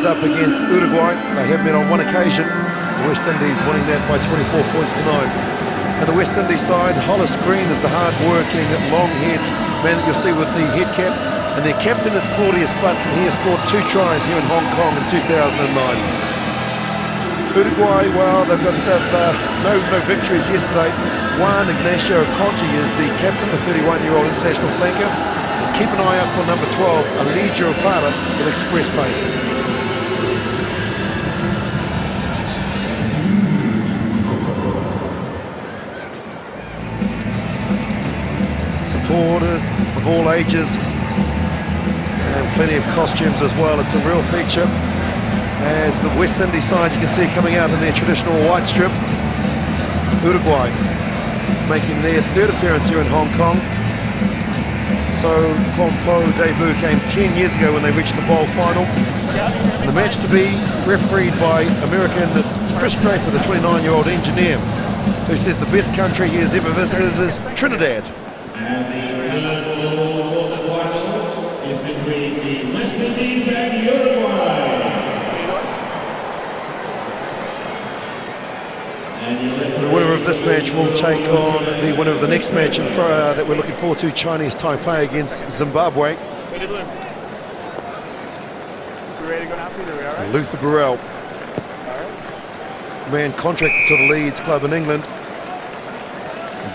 is up against Uruguay. They have met on one occasion. The West Indies winning that by 24 points to 9. And the West Indies side, Hollis Green is the hard-working, long-haired man that you'll see with the head cap. And their captain is Claudius Butts, and he has scored 2 tries here in Hong Kong in 2009. Uruguay, well, they've got no victories yesterday. Juan Ignacio Conti is the captain, the 31-year-old international flanker. And keep an eye out for number 12, Alvaro Perez, with express pace. Supporters of all ages and plenty of costumes as well. It's a real feature. As the West Indies side, you can see coming out in their traditional white strip. Uruguay making their 3rd appearance here in Hong Kong. So Compo debut came 10 years ago when they reached the bowl final. And the match to be refereed by American Chris Draper, the 29-year-old engineer, who says the best country he has ever visited is Trinidad. And the quarter is between the West Indies and Uruguay. The winner of this match will take on the winner of the next match that we're looking forward to, Chinese Taipei against Zimbabwe. Luther Burrell, man contracted to the Leeds club in England,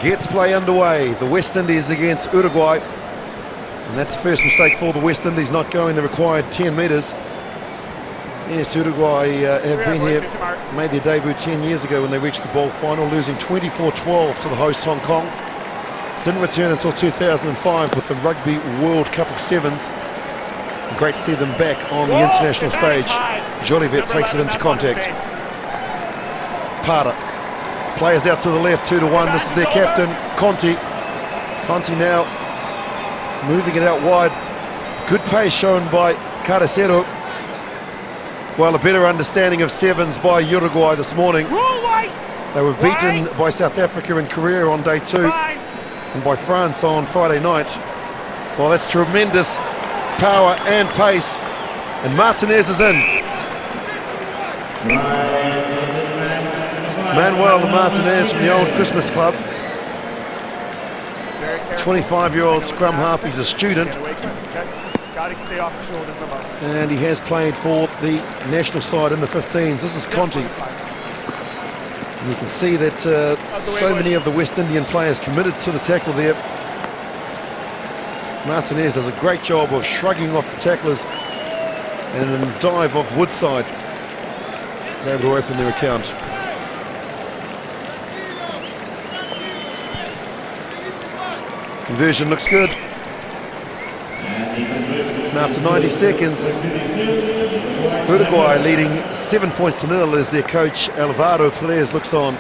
gets play underway. The West Indies against Uruguay, and that's the first mistake for the West Indies, not going the required 10 metres. Yes, Uruguay have been here, made their debut 10 years ago when they reached the bowl final, losing 24-12 to the hosts Hong Kong. Didn't return until 2005 with the Rugby World Cup of Sevens. Great to see them back on the international stage. Llolivet takes it into contact. Parra. Players out to the left, 2-1. This is their captain, Conti. Conti now moving it out wide. Good pace shown by Carracedo. Well, a better understanding of sevens by Uruguay this morning. They were beaten by South Africa in Korea on day 2 and by France on Friday night. Well, that's tremendous power and pace. And Martinez is in. Manuel Martinez from the old Christmas club. 25-year-old scrum half, he's a student. And he has played for the national side in the 15s. This is Conti. And you can see that so many of the West Indian players committed to the tackle there. Martinez does a great job of shrugging off the tacklers, and in the dive of Woodside is able to open their account. Conversion looks good. And after 90 seconds, Uruguay leading 7 points to 0 as their coach Alvaro Perez looks on.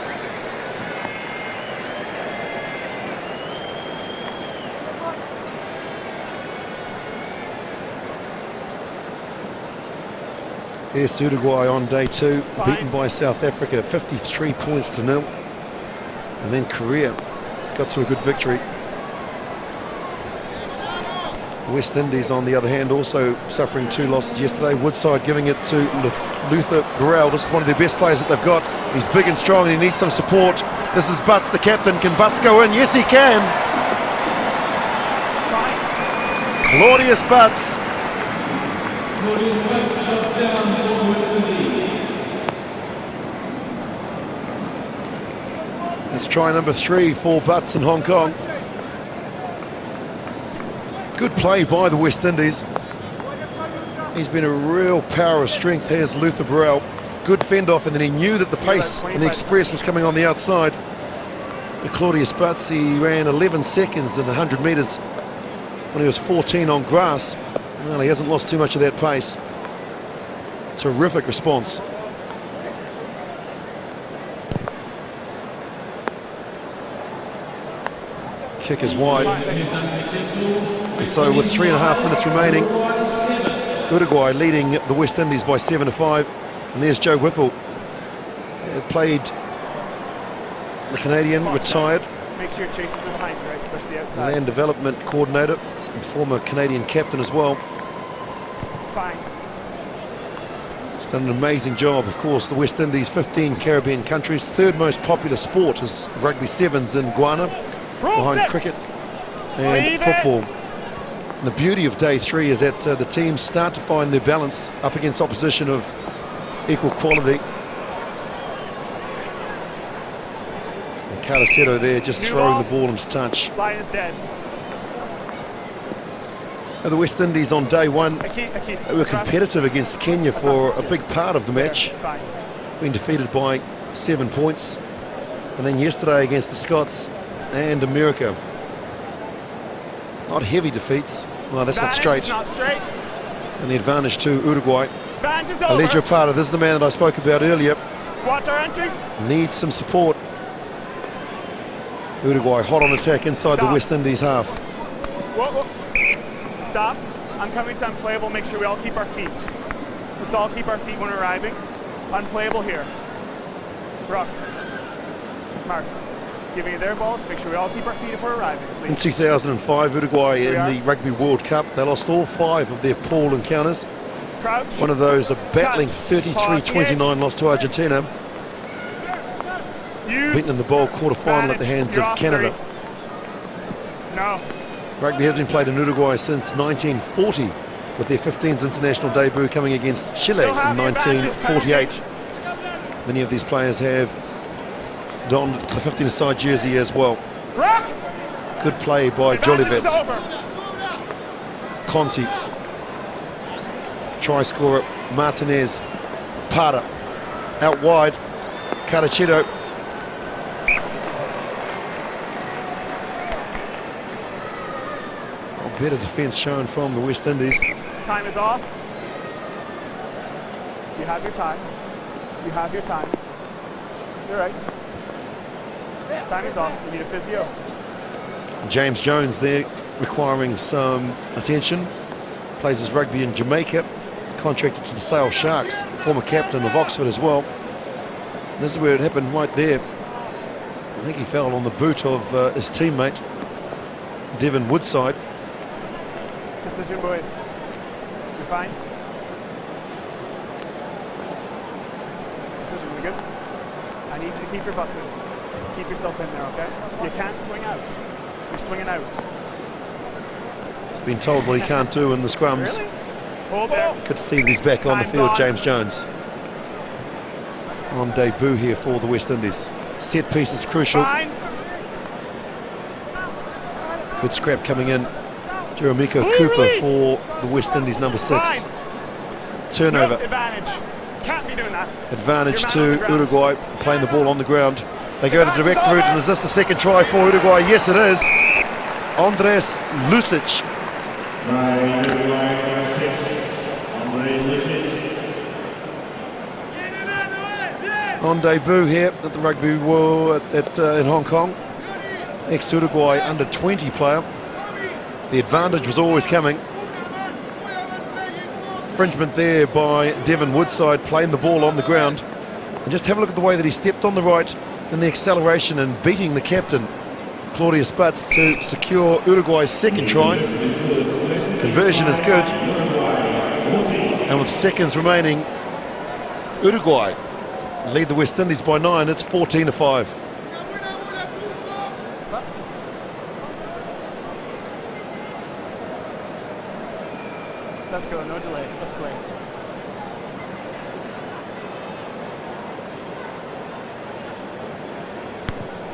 Here's Uruguay on day 2, beaten by South Africa 53 points to 0. And then Korea got to a good victory. West Indies, on the other hand, also suffering 2 losses yesterday. Woodside giving it to Luther Burrell. This is one of their best players that they've got. He's big and strong and he needs some support. This is Butts, the captain. Can Butts go in? Yes, he can. Claudius Butts. That's try number 3 for Butts in Hong Kong. Good play by the West Indies. He's been a real power of strength. Here's Luther Burrell. Good fend off, and then he knew that the pace and the express was coming on the outside. Claudius Butts, he ran 11 seconds in 100 metres when he was 14 on grass. Well, he hasn't lost too much of that pace. Terrific response. Kick is wide. And so with 3.5 minutes remaining, Uruguay leading the West Indies by 7-5. And there's Joe Whipple. Played the Canadian, retired. Make sure you're chasing from behind, right, especially outside. Land development coordinator and former Canadian captain as well. Fine. He's done an amazing job. Of course, the West Indies, 15 Caribbean countries, third most popular sport is rugby sevens in Guyana, behind cricket and football. And the beauty of day 3 is that the teams start to find their balance up against opposition of equal quality. And Carracedo there just throwing the ball into touch. Line is dead. Now the West Indies on day 1 were competitive against Kenya for a big part of the match, being defeated by 7 points. And then yesterday against the Scots and America. Not heavy defeats. Well, that's not straight. And the advantage to Uruguay. Alvaro Perez, this is the man that I spoke about earlier. Needs some support. Uruguay hot on attack inside the West Indies half. Stop. I'm coming to unplayable. Make sure we all keep our feet. Let's all keep our feet when arriving. Unplayable here. Brock. Mark. Giving you their balls. Make sure we all keep our feet if we're arriving. Please. In 2005, Uruguay in the Rugby World Cup, they lost all 5 of their pool encounters. Crouch. One of those, a battling 33-29 loss to Argentina. Beaten in the bowl quarter-final at the hands of Canada. No. Rugby has been played in Uruguay since 1940, with their 15s international debut coming against Chile in 1948. Many of these players have donned the 15-a-side jersey as well. Good play by Llolivet. Conti. Try scorer Martinez. Parra. Out wide. Carracedo. Better defence shown from the West Indies. Time is off. You have your time. You have your time. You're right. Time is off. We need a physio. James Jones there requiring some attention. Plays his rugby in Jamaica. Contracted to the Sale Sharks. Former captain of Oxford as well. This is where it happened right there. I think he fell on the boot of his teammate, Devon Woodside. Decision, boys. You're fine? Decision, we good? I need you to keep your butt to it. Keep yourself in there, okay? You can't swing out. You're swinging out. He's been told what he can't do in the scrums. Really? Hold there. Good to see that he's back on the field, James Jones. On debut here for the West Indies. Set piece is crucial. Fine. Good scrap coming in. Jeremico Cooper for the West Indies, number 6. Turnover. Advantage. Can't be doing that. Advantage to Uruguay, playing the ball on the ground. They go the direct route, and is this the second try for Uruguay? Yes, it is. Andrés Lussich. On debut here at the Rugby World in Hong Kong. Ex-Uruguay under-20 player. The advantage was always coming. Infringement there by Devon Woodside, playing the ball on the ground. And just have a look at the way that he stepped on the right in the acceleration and beating the captain, Claudius Butts, to secure Uruguay's second try. Conversion is good. And with seconds remaining, Uruguay lead the West Indies by 9. It's 14-5. Let's go, no delay. Let's play.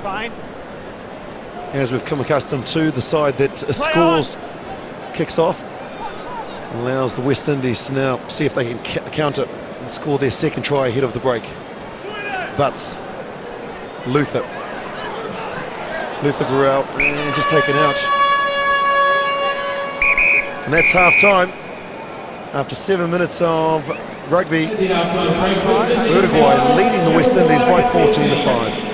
Fine. As we've come accustomed to, the side that scores kicks off, allows the West Indies to now see if they can counter and score their second try ahead of the break. Butts, Luther Burrell, and just taken out. And that's half time. After 7 minutes of rugby, Uruguay leading the West Indies by 14-5.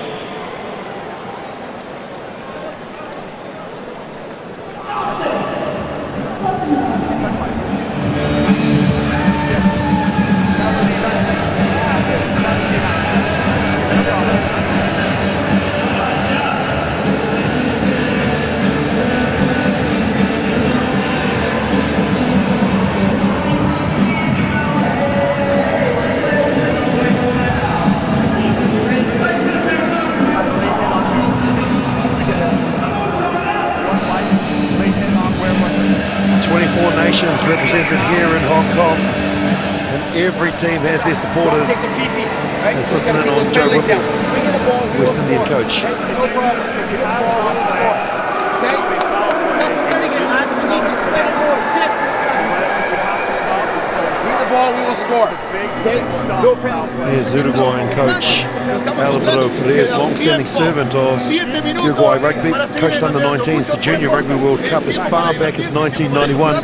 Every team has their supporters. Let's listen in on Joe Whipple, West Indian coach. There's Uruguayan coach Alvaro Perez, long-standing servant of Uruguay rugby, coached under 19s, the Junior Rugby World Cup as far back as 1991.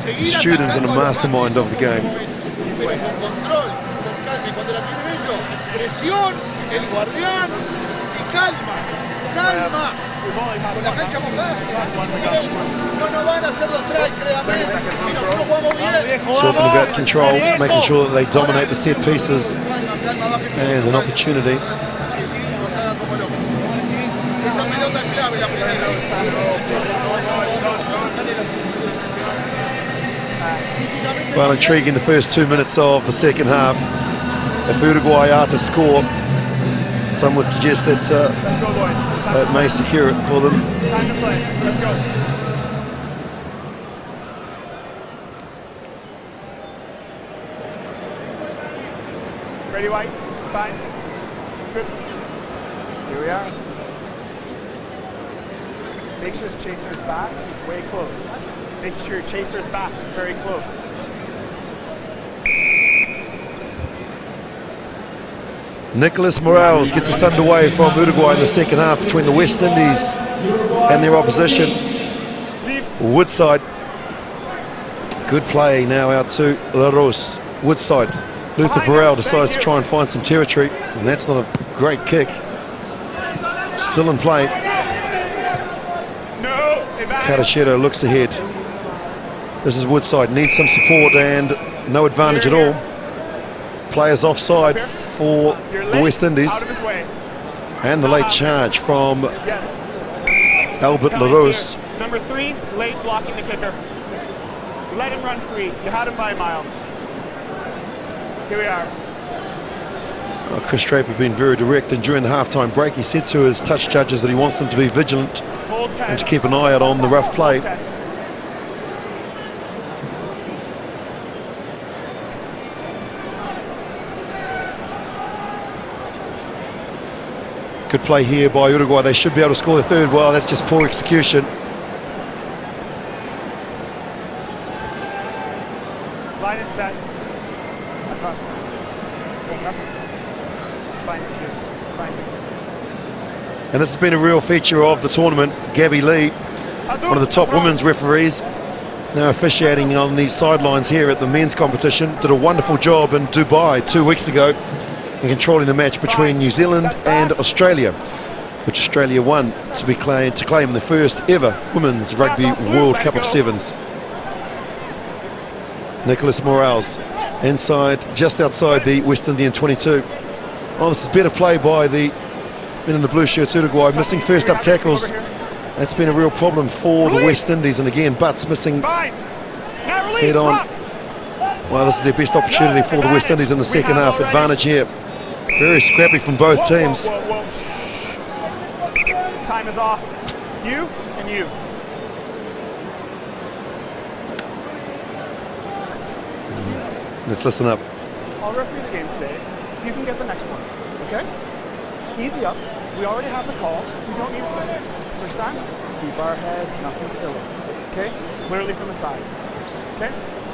A student and a mastermind of the game. Talking about control, making sure that they dominate the set pieces and an opportunity. Well, intriguing the first 2 minutes of the second half. If Uruguay are to score, some would suggest that it may secure it for them. Time to play. Let's go. Ready, White? Fine. Good. Here we are. Make sure his chaser's back. He's way close. Make sure your chaser's back. He's very close. Nicolas Morales gets us underway from Uruguay in the second half between the West Indies and their opposition. Woodside. Good play now out to La Rose. Woodside. Luther Burrell decides to try and find some territory, and that's not a great kick. Still in play. Carracedo looks ahead. This is Woodside, needs some support and no advantage at all. Players offside for the West Indies. And the late charge from Albert LaRose. Number 3, late blocking the kicker. Let him run free. You had him by a mile. Here we are. Well, Chris Draper being very direct, and during the halftime break he said to his touch judges that he wants them to be vigilant and to keep an eye out on the rough play. Good play here by Uruguay. They should be able to score the third. Well, that's just poor execution. Line is set. Across. Open up. Find you. Find you. And this has been a real feature of the tournament. Gabby Lee, one of the top women's referees, now officiating on these sidelines here at the men's competition, did a wonderful job in Dubai 2 weeks ago in controlling the match between New Zealand and Australia, which Australia won to claim the first ever Women's Rugby World Cup of Sevens. Nicolas Morales inside, just outside the West Indian 22. Oh, this is better play by the men in the blue shirts, Uruguay, missing first up tackles. That's been a real problem for the West Indies, and again, Butts missing head on. Well, this is their best opportunity for the West Indies in the second half. Advantage here. Very scrappy from both teams. Time is off. You and you. Let's listen up. I'll referee the game today. You can get the next one, okay? Easy up. We already have the call. We don't need assistance. Understand? Keep our heads, nothing silly. Okay? Clearly from the side. Okay?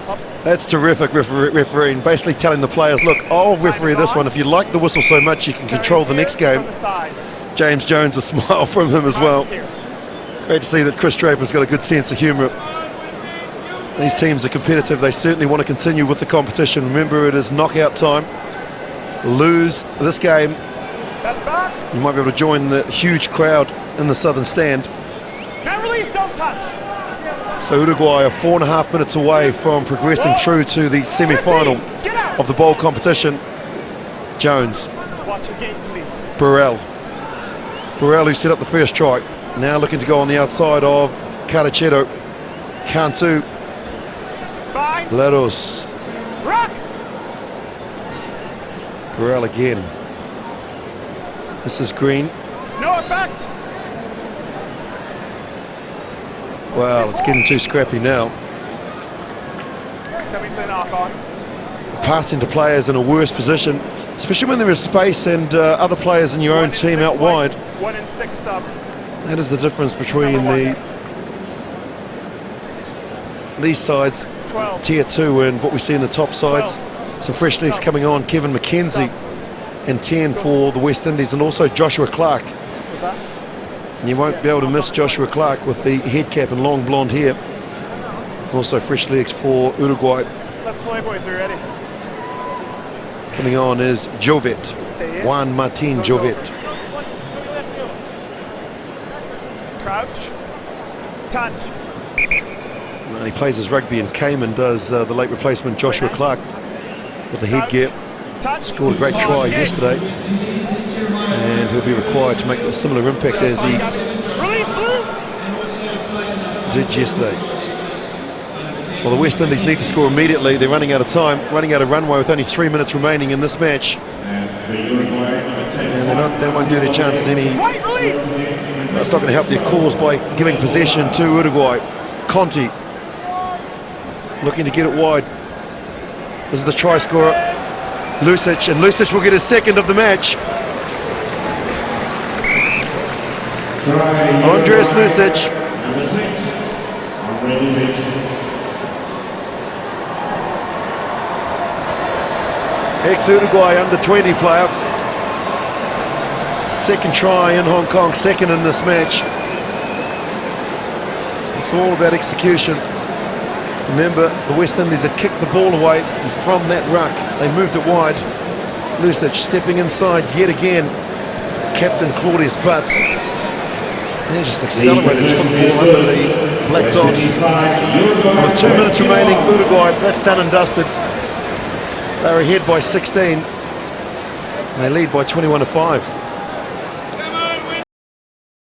Up. That's terrific refereeing, basically telling the players, look, I'll referee this one. If you like the whistle so much, you can control the next game. James Jones, a smile from him as well. Great to see that Chris Draper's got a good sense of humour. These teams are competitive. They certainly want to continue with the competition. Remember, it is knockout time. Lose this game, you might be able to join the huge crowd in the southern stand. Now release, don't touch. So Uruguay are 4.5 minutes away from progressing through to the semi-final of the bowl competition. Jones. Watch your game, please. Burrell, who set up the first try, now looking to go on the outside of Carracedo. Cantu. Laros. Rock. Burrell again. This is Green. No effect. Well, it's getting too scrappy now. Coming to the knock on. Passing to players in a worse position, especially when there is space and other players in your own team out wide. 1 and 6 sub. That is the difference between these sides, 12. Tier 2, and what we see in the top sides. 12. Some fresh legs coming on. Kevin McKenzie and 10 for the West Indies, and also Joshua Clark. What's that? And you won't be able to miss Joshua Clark with the head cap and long blonde hair. Also fresh legs for Uruguay. Let's play, boys. Are you ready? Coming on is Llovet, Stay in. Juan Martin So it's Llovet. Crouch. Touch. And he plays his rugby in Cayman, does the late replacement Joshua Clark with the headgear. Touch. Scored a great try yesterday, and he'll be required to make a similar impact as he Release blue. did yesterday. Well, the West Indies need to score immediately. They're running out of time, running out of runway with only 3 minutes remaining in this match. And they won't do their chances any. White release. That's not going to help their cause by giving possession to Uruguay. Conti looking to get it wide. This is the try scorer, Lussich, and Lussich will get his second of the match. Andres Lussich. Number 6, Lussich. Ex-Uruguay under-20 player. Second try in Hong Kong, second in this match. It's all about execution. Remember, the West Indies had kicked the ball away, and from that ruck, they moved it wide. Lussich stepping inside yet again. Captain Claudius Butts. They just accelerated to put the ball under the black dot. And with 2 minutes remaining, Uruguay, that's done and dusted. They're ahead by 16. And they lead by 21-5.